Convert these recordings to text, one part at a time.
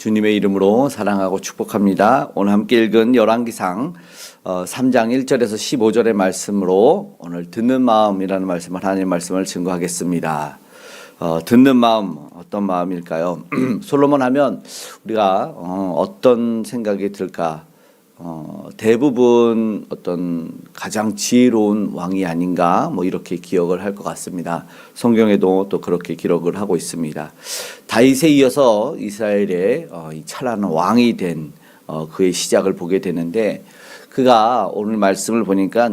주님의 이름으로 사랑하고 축복합니다. 오늘 함께 읽은 열왕기상 3장 1절에서 15절의 말씀으로 오늘 듣는 마음이라는 말씀을 하나님의 말씀을 증거하겠습니다. 듣는 마음 어떤 마음일까요? 솔로몬 하면 우리가 어떤 생각이 들까? 대부분 어떤 가장 지혜로운 왕이 아닌가 뭐 이렇게 기억을 할 것 같습니다. 성경에도 또 그렇게 기록을 하고 있습니다. 다윗에 이어서 이스라엘의 찬란한 왕이 된 그의 시작을 보게 되는데, 그가 오늘 말씀을 보니까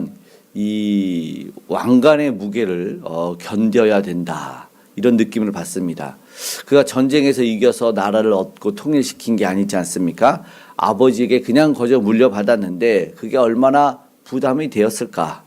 이 왕관의 무게를 견뎌야 된다, 이런 느낌을 받습니다. 그가 전쟁에서 이겨서 나라를 얻고 통일시킨 게 아니지 않습니까? 아버지에게 그냥 거저 물려받았는데 그게 얼마나 부담이 되었을까?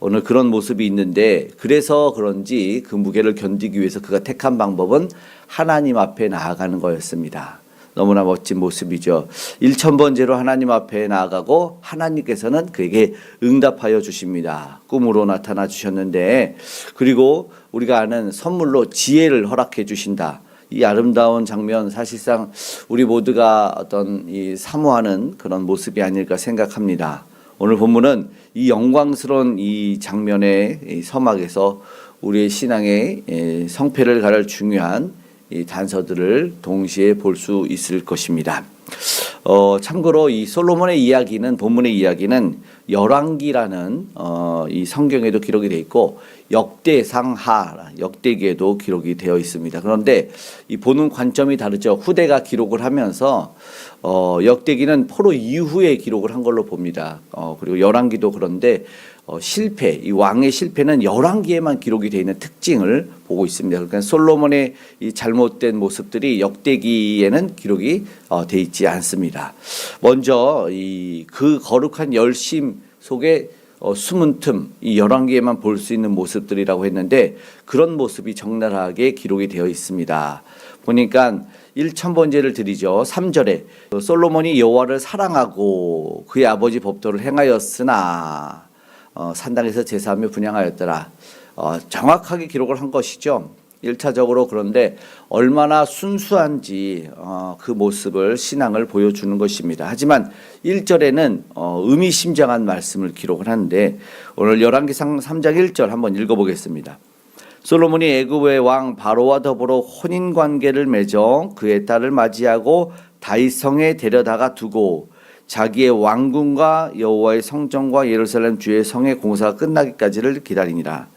오늘 그런 모습이 있는데, 그래서 그런지 그 무게를 견디기 위해서 그가 택한 방법은 하나님 앞에 나아가는 거였습니다. 너무나 멋진 모습이죠. 1000번째로 하나님 앞에 나아가고 하나님께서는 그에게 응답하여 주십니다. 꿈으로 나타나 주셨는데, 그리고 우리가 아는 선물로 지혜를 허락해 주신다. 이 아름다운 장면, 사실상 우리 모두가 어떤 이 사모하는 그런 모습이 아닐까 생각합니다. 오늘 본문은 이 영광스러운 이 장면의 이 서막에서 우리의 신앙의 성패를 가를 중요한 이 단서들을 동시에 볼 수 있을 것입니다. 참고로 이 솔로몬의 이야기는, 본문의 이야기는 열왕기라는 이 성경에도 기록이 되어 있고 역대상하, 역대기에도 기록이 되어 있습니다. 그런데 이 보는 관점이 다르죠. 후대가 기록을 하면서 역대기는 포로 이후에 기록을 한 걸로 봅니다. 그리고 열왕기도 그런데 실패, 이 왕의 실패는 열왕기에만 기록이 되어 있는 특징을 보고 있습니다. 그러니까 솔로몬의 이 잘못된 모습들이 역대기에는 기록이 되어 있지 않습니다. 먼저 그 거룩한 열심 속에 숨은 틈, 이 열왕기에만 볼 수 있는 모습들이라고 했는데, 그런 모습이 적나라하게 기록이 되어 있습니다. 보니까 1000번제를 드리죠. 3절에 솔로몬이 여호와를 사랑하고 그의 아버지 법도를 행하였으나 산당에서 제사하며 분향하였더라. 정확하게 기록을 한 것이죠. 1차적으로. 그런데 얼마나 순수한지 그 모습을, 신앙을 보여주는 것입니다. 하지만 1절에는 의미심장한 말씀을 기록을 하는데, 오늘 열왕기상 3장 1절 한번 읽어보겠습니다. 솔로몬이 애굽의 왕 바로와 더불어 혼인관계를 맺어 그의 딸을 맞이하고 다윗 성에 데려다가 두고 자기의 왕궁과 여호와의 성전과 예루살렘 주의 성의 공사가 끝나기까지를 기다리니라.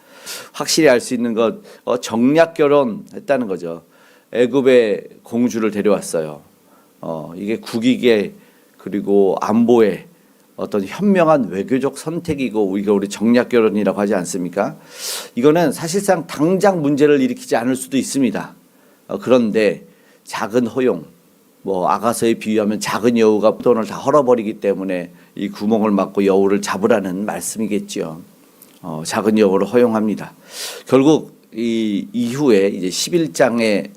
확실히 알 수 있는 것, 정략 결혼했다는 거죠. 애굽의 공주를 데려왔어요. 이게 국익의, 그리고 안보의 어떤 현명한 외교적 선택이고, 이거 우리 정략 결혼이라고 하지 않습니까? 이거는 사실상 당장 문제를 일으키지 않을 수도 있습니다. 그런데 작은 허용, 아가서에 비유하면 작은 여우가 돈을 다 헐어버리기 때문에 이 구멍을 막고 여우를 잡으라는 말씀이겠죠. 작은 여우를 허용합니다. 결국 이 이후에 이제 11장에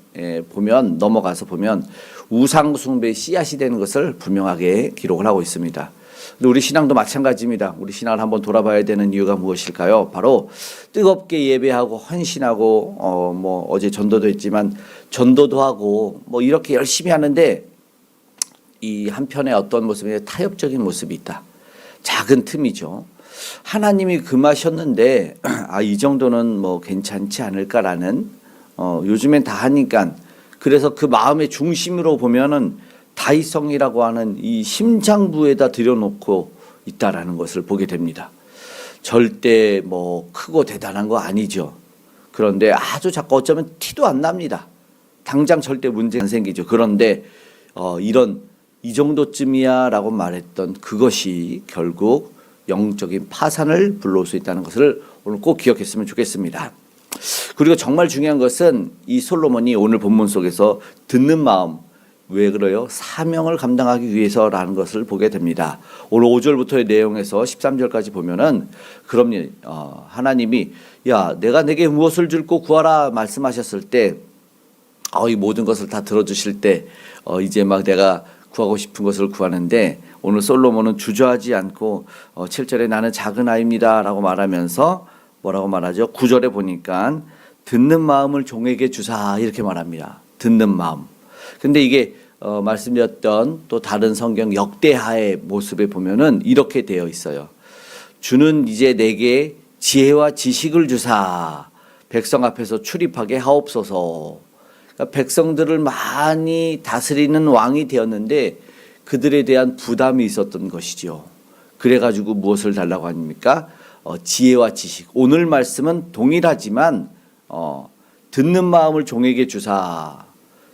보면, 넘어가서 보면 우상 숭배의 씨앗이 되는 것을 분명하게 기록을 하고 있습니다. 근데 우리 신앙도 마찬가지입니다. 우리 신앙을 한번 돌아봐야 되는 이유가 무엇일까요? 바로 뜨겁게 예배하고 헌신하고 어제 전도도 했지만 전도도 하고 이렇게 열심히 하는데, 이 한편에 어떤 모습이 타협적인 모습이 있다. 작은 틈이죠. 하나님이 금하셨는데 이 정도는 괜찮지 않을까라는, 요즘엔 다 하니까, 그래서 그 마음의 중심으로 보면은 다윗성이라고 하는 이 심장부에다 들여놓고 있다라는 것을 보게 됩니다. 절대 크고 대단한 거 아니죠. 그런데 아주 자꾸 어쩌면 티도 안 납니다. 당장 절대 문제 안 생기죠. 그런데 이 정도쯤이야 라고 말했던 그것이 결국 영적인 파산을 불러올 수 있다는 것을 오늘 꼭 기억했으면 좋겠습니다. 그리고 정말 중요한 것은 이 솔로몬이 오늘 본문 속에서 듣는 마음, 왜 그래요? 사명을 감당하기 위해서라는 것을 보게 됩니다. 오늘 5절부터의 내용에서 13절까지 보면은, 그럼요, 하나님이 내가 내게 무엇을 줄고 구하라 말씀하셨을 때, 이 모든 것을 다 들어주실 때 이제 내가 구하고 싶은 것을 구하는데, 오늘 솔로몬은 주저하지 않고 7절에 나는 작은 아이입니다 라고 말하면서 뭐라고 말하죠? 9절에 보니까 듣는 마음을 종에게 주사, 이렇게 말합니다. 듣는 마음. 근데 이게 말씀드렸던 또 다른 성경 역대하의 모습에 보면은 이렇게 되어 있어요. 주는 이제 내게 지혜와 지식을 주사 백성 앞에서 출입하게 하옵소서. 그러니까 백성들을 많이 다스리는 왕이 되었는데 그들에 대한 부담이 있었던 것이죠. 그래가지고 무엇을 달라고 합니까? 지혜와 지식. 오늘 말씀은 동일하지만 듣는 마음을 종에게 주사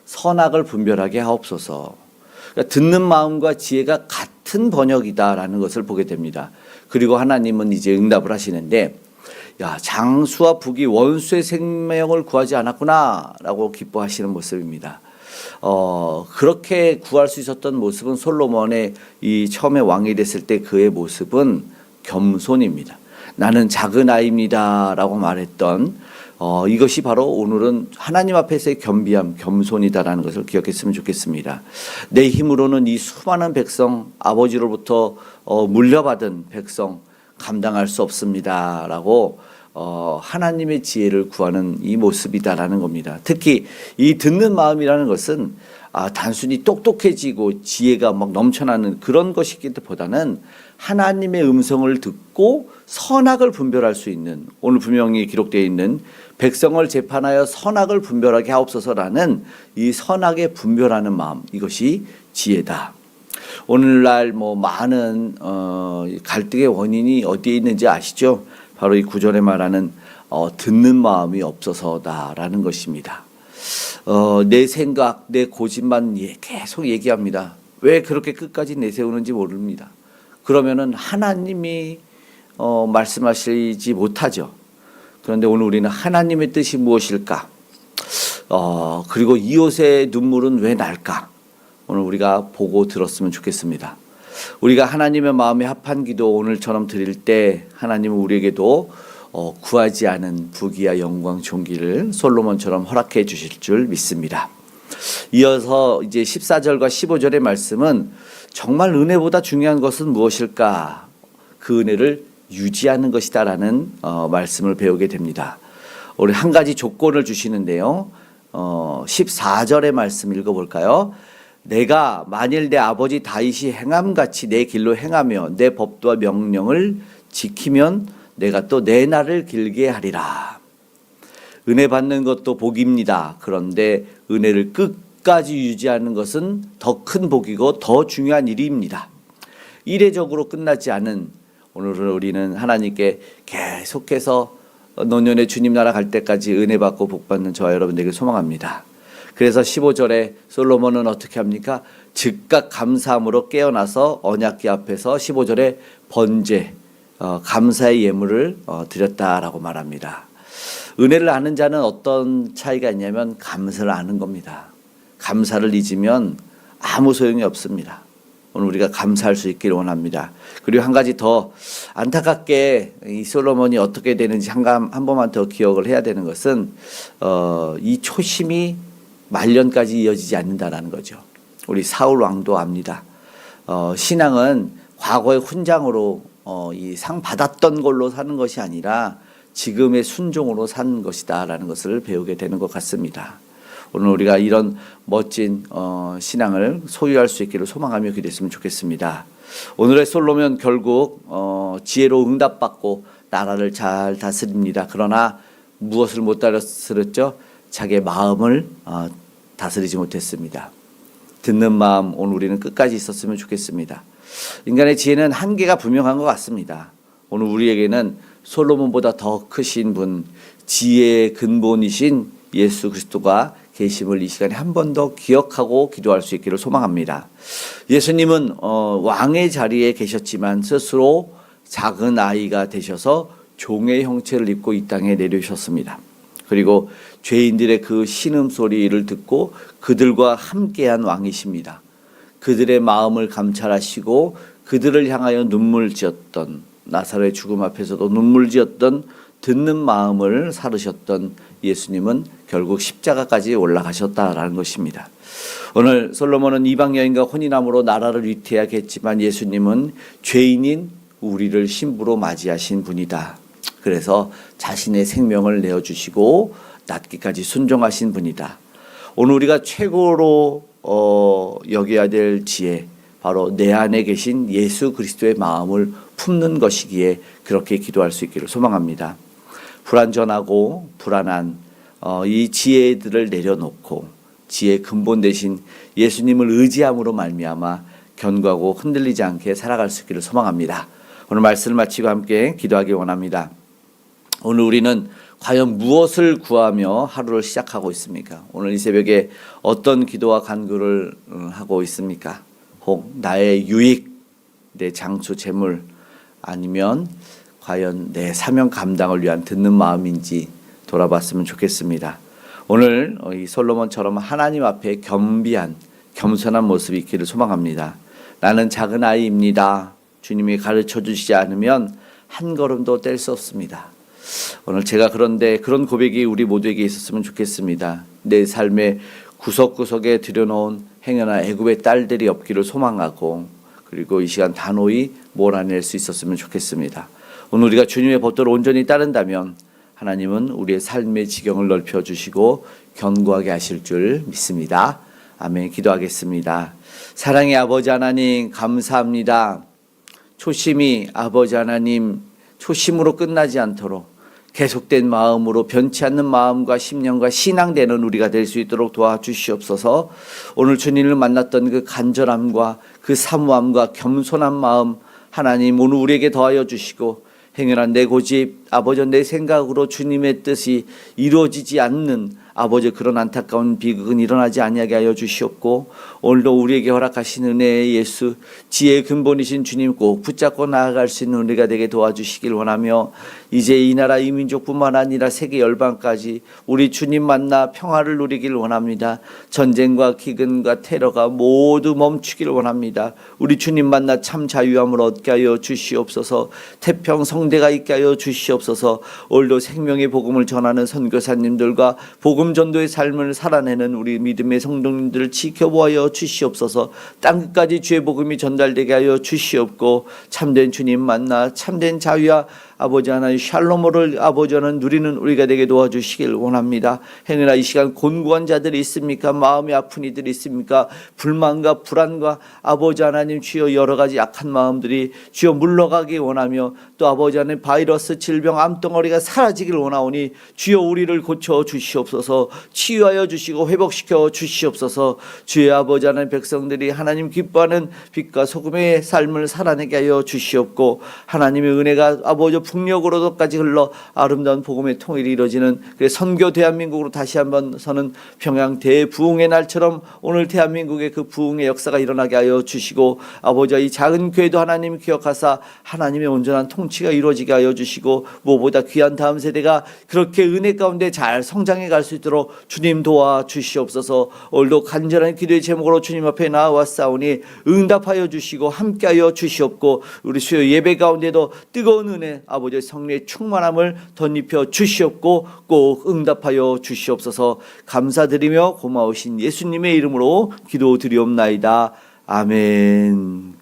선악을 분별하게 하옵소서. 그러니까 듣는 마음과 지혜가 같은 번역이다라는 것을 보게 됩니다. 그리고 하나님은 이제 응답을 하시는데, 야, 장수와 북이 원수의 생명을 구하지 않았구나라고 기뻐하시는 모습입니다. 그렇게 구할 수 있었던 모습은 솔로몬의 이 처음에 왕이 됐을 때 그의 모습은 겸손입니다. 나는 작은 아이입니다라고 말했던 이것이 바로 오늘은 하나님 앞에서의 겸비함, 겸손이다라는 것을 기억했으면 좋겠습니다. 내 힘으로는 이 수많은 백성, 아버지로부터 물려받은 백성 감당할 수 없습니다라고 하나님의 지혜를 구하는 이 모습이다라는 겁니다. 특히 이 듣는 마음이라는 것은 단순히 똑똑해지고 지혜가 막 넘쳐나는 그런 것이기보다는 하나님의 음성을 듣고 선악을 분별할 수 있는, 오늘 분명히 기록되어 있는 백성을 재판하여 선악을 분별하게 하옵소서라는 이 선악에 분별하는 마음, 이것이 지혜다. 오늘날 많은 갈등의 원인이 어디에 있는지 아시죠? 바로 이 구절에 말하는 듣는 마음이 없어서다라는 것입니다. 내 생각, 내 고집만 계속 얘기합니다. 왜 그렇게 끝까지 내세우는지 모릅니다. 그러면은 하나님이 말씀하시지 못하죠. 그런데 오늘 우리는 하나님의 뜻이 무엇일까? 그리고 이웃의 눈물은 왜 날까? 오늘 우리가 보고 들었으면 좋겠습니다. 우리가 하나님의 마음에 합한 기도 오늘처럼 드릴 때 하나님은 우리에게도 구하지 않은 부귀와 영광 존귀를 솔로몬처럼 허락해 주실 줄 믿습니다. 이어서 이제 14절과 15절의 말씀은 정말 은혜보다 중요한 것은 무엇일까? 그 은혜를 유지하는 것이다라는 말씀을 배우게 됩니다. 우리 한 가지 조건을 주시는데요. 14절의 말씀 읽어볼까요? 내가 만일 내 아버지 다윗이 행함같이 내 길로 행하며 내 법도와 명령을 지키면 내가 또 내 날을 길게 하리라. 은혜 받는 것도 복입니다. 그런데 은혜를 끝까지 유지하는 것은 더 큰 복이고 더 중요한 일입니다. 이례적으로 끝나지 않은 오늘은 우리는 하나님께 계속해서 노년의 주님 나라 갈 때까지 은혜 받고 복 받는 저와 여러분들에게 소망합니다. 그래서 15절에 솔로몬은 어떻게 합니까? 즉각 감사함으로 깨어나서 언약궤 앞에서 15절에 번제, 감사의 예물을 드렸다라고 말합니다. 은혜를 아는 자는 어떤 차이가 있냐면 감사를 아는 겁니다. 감사를 잊으면 아무 소용이 없습니다. 오늘 우리가 감사할 수 있기를 원합니다. 그리고 한 가지 더 안타깝게 이 솔로몬이 어떻게 되는지 한 번만 더 기억을 해야 되는 것은 이 초심이 말년까지 이어지지 않는다라는 거죠. 우리 사울 왕도 압니다. 신앙은 과거의 훈장으로 이 상 받았던 걸로 사는 것이 아니라 지금의 순종으로 사는 것이다라는 것을 배우게 되는 것 같습니다. 오늘 우리가 이런 멋진 신앙을 소유할 수 있기를 소망하며 기도했으면 좋겠습니다. 오늘의 솔로몬 결국 지혜로 응답받고 나라를 잘 다스립니다. 그러나 무엇을 못 다스렸죠? 자기의 마음을 다스리지 못했습니다. 듣는 마음 오늘 우리는 끝까지 있었으면 좋겠습니다. 인간의 지혜는 한계가 분명한 것 같습니다. 오늘 우리에게는 솔로몬보다 더 크신 분, 지혜의 근본이신 예수 그리스도가 계심을 이 시간에 한 번 더 기억하고 기도할 수 있기를 소망합니다. 예수님은 왕의 자리에 계셨지만 스스로 작은 아이가 되셔서 종의 형체를 입고 이 땅에 내려오셨습니다. 그리고 죄인들의 그 신음소리를 듣고 그들과 함께한 왕이십니다. 그들의 마음을 감찰하시고 그들을 향하여 눈물 지었던, 나사로의 죽음 앞에서도 눈물 지었던 듣는 마음을 사르셨던 예수님은 결국 십자가까지 올라가셨다라는 것입니다. 오늘 솔로몬은 이방 여인과 혼인함으로 나라를 위태하게 했지만 예수님은 죄인인 우리를 신부로 맞이하신 분이다. 그래서 자신의 생명을 내어주시고 낫기까지 순종하신 분이다. 오늘 우리가 최고로 여겨야 될 지혜, 바로 내 안에 계신 예수 그리스도의 마음을 품는 것이기에 그렇게 기도할 수 있기를 소망합니다. 불완전하고 불안한 이 지혜들을 내려놓고 지혜의 근본 대신 예수님을 의지함으로 말미암아 견고하고 흔들리지 않게 살아갈 수 있기를 소망합니다. 오늘 말씀을 마치고 함께 기도하기 원합니다. 오늘 우리는 과연 무엇을 구하며 하루를 시작하고 있습니까? 오늘 이 새벽에 어떤 기도와 간구를 하고 있습니까? 혹 나의 유익, 내 장수 재물, 아니면 과연 내 사명 감당을 위한 듣는 마음인지 돌아봤으면 좋겠습니다. 오늘 이 솔로몬처럼 하나님 앞에 겸비한 겸손한 모습이 있기를 소망합니다. 나는 작은 아이입니다. 주님이 가르쳐 주시지 않으면 한 걸음도 뗄 수 없습니다. 오늘 제가 그런데 그런 고백이 우리 모두에게 있었으면 좋겠습니다. 내 삶의 구석구석에 들여놓은 행여나 애굽의 딸들이 없기를 소망하고, 그리고 이 시간 단호히 몰아낼 수 있었으면 좋겠습니다. 오늘 우리가 주님의 법도를 온전히 따른다면 하나님은 우리의 삶의 지경을 넓혀주시고 견고하게 하실 줄 믿습니다. 아멘. 기도하겠습니다. 사랑의 아버지 하나님, 감사합니다. 초심이 아버지 하나님 초심으로 끝나지 않도록 계속된 마음으로 변치 않는 마음과 심령과 신앙되는 우리가 될 수 있도록 도와주시옵소서. 오늘 주님을 만났던 그 간절함과 그 사모함과 겸손한 마음 하나님 오늘 우리에게 더하여 주시고, 행여나 내 고집, 아버지 내 생각으로 주님의 뜻이 이루어지지 않는 아버지 그런 안타까운 비극은 일어나지 아니하게 하여 주시옵고, 오늘도 우리에게 허락하신 은혜의 예수, 지혜의 근본이신 주님 꼭 붙잡고 나아갈 수 있는 우리가 되게 도와주시길 원하며, 이제 이 나라 이 민족뿐만 아니라 세계 열방까지 우리 주님 만나 평화를 누리길 원합니다. 전쟁과 기근과 테러가 모두 멈추길 원합니다. 우리 주님 만나 참 자유함을 얻게 하여 주시옵소서. 태평성대가 있게 하여 주시옵소서. 오늘도 생명의 복음을 전하는 선교사님들과 복음 전도의 삶을 살아내는 우리 믿음의 성도님들을 지켜보아 주시옵소서. 땅끝까지 주의 복음이 전달되게 하여 주시옵고, 참된 주님 만나 참된 자유와 아버지 하나님 샬롬을 아버지 하나님 누리는 우리가 되게 도와주시길 원합니다. 행여나 이 시간 곤고한 자들이 있습니까? 마음이 아픈 이들이 있습니까? 불만과 불안과 아버지 하나님 주여 여러 가지 약한 마음들이 주여 물러가기 원하며, 또 아버지 하나님 바이러스 질병 암덩어리가 사라지길 원하오니 주여 우리를 고쳐 주시옵소서. 치유하여 주시고 회복시켜 주시옵소서. 주의 아버지 하나님 백성들이 하나님 기뻐하는 빛과 소금의 삶을 살아내게 하여 주시옵고, 하나님의 은혜가 아버지 북녘으로도까지 흘러 아름다운 복음의 통일이 이루어지는 선교 대한민국으로 다시 한번 서는 평양 대부흥의 날처럼 오늘 대한민국의 그 부흥의 역사가 일어나게 하여 주시고, 아버지 이 작은 교회도 하나님 기억하사 하나님의 온전한 통치가 이루어지게 하여 주시고, 무엇보다 귀한 다음 세대가 그렇게 은혜 가운데 잘 성장해 갈 수 있도록 주님 도와 주시옵소서. 오늘도 간절한 기도의 제목으로 주님 앞에 나와싸우니 응답하여 주시고 함께하여 주시옵고, 우리 수요 예배 가운데도 뜨거운 은혜 아버지의 성령의 충만함을 덧입혀 주시옵고 꼭 응답하여 주시옵소서. 감사드리며 고마우신 예수님의 이름으로 기도드리옵나이다. 아멘.